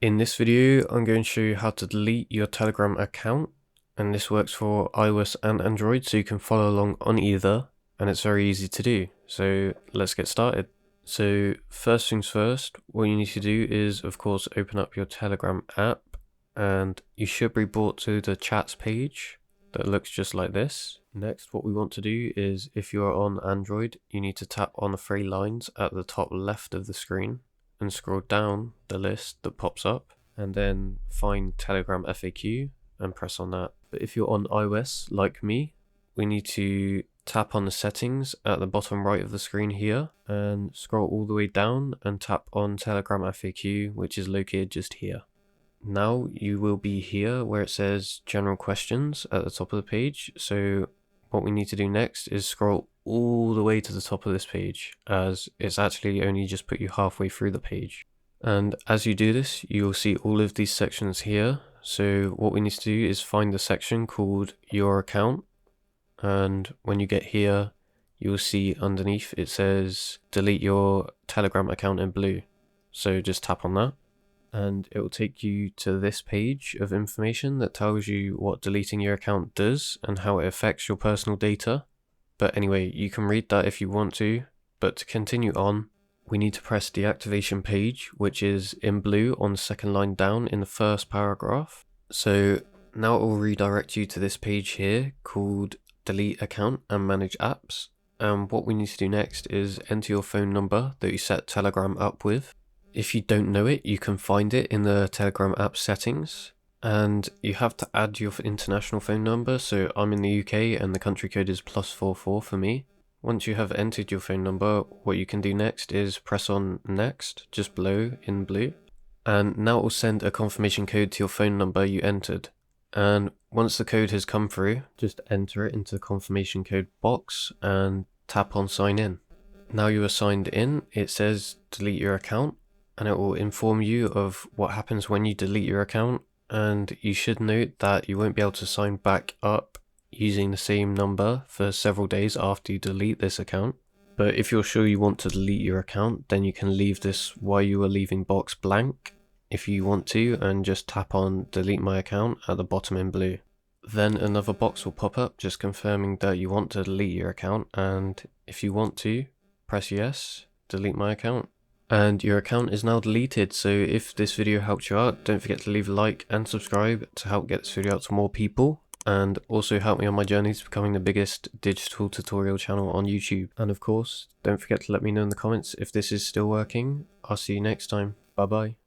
In this video, I'm going to show you how to delete your Telegram account, and this works for iOS and Android, so you can follow along on either, and it's very easy to do. So let's get started. So first things first, what you need to do is, of course, open up your Telegram app, and you should be brought to the chats page that looks just like this. Next, what we want to do is, if you're on Android, you need to tap on the three lines at the top left of the screen and scroll down the list that pops up, and then find Telegram FAQ and press on that. But if you're on iOS like me, we need to tap on the settings at the bottom right of the screen here and scroll all the way down and tap on Telegram FAQ, which is located just here. Now you will be here where it says general questions at the top of the page. So what we need to do next is scroll all the way to the top of this page, as it's actually only just put you halfway through the page. And as you do this, you'll see all of these sections here. So what we need to do is find the section called your account, and when you get here, you'll see underneath it says delete your Telegram account in blue. So just tap on that, and it will take you to this page of information that tells you what deleting your account does and how it affects your personal data. But anyway, you can read that if you want to, but to continue on, we need to press the activation page, which is in blue on the second line down in the first paragraph. So now it will redirect you to this page here called delete account and manage apps. And what we need to do next is enter your phone number that you set Telegram up with. If you don't know it, you can find it in the Telegram app settings, and you have to add your international phone number. So I'm in the UK and the country code is +44 for me. Once you have entered your phone number, what you can do next is press on next just below in blue, and now it will send a confirmation code to your phone number you entered. And once the code has come through, just enter it into the confirmation code box and tap on sign in. Now you are signed in, it says delete your account, and it will inform you of what happens when you delete your account. And you should note that you won't be able to sign back up using the same number for several days after you delete this account. But if you're sure you want to delete your account, then you can leave this while you are leaving box blank if you want to, and just tap on delete my account at the bottom in blue. Then another box will pop up just confirming that you want to delete your account, and if you want to, press yes, delete my account. And your account is now deleted. So if this video helped you out, don't forget to leave a like and subscribe to help get this video out to more people, and also help me on my journey to becoming the biggest digital tutorial channel on YouTube. And of course, don't forget to let me know in the comments if this is still working. I'll see you next time. Bye bye.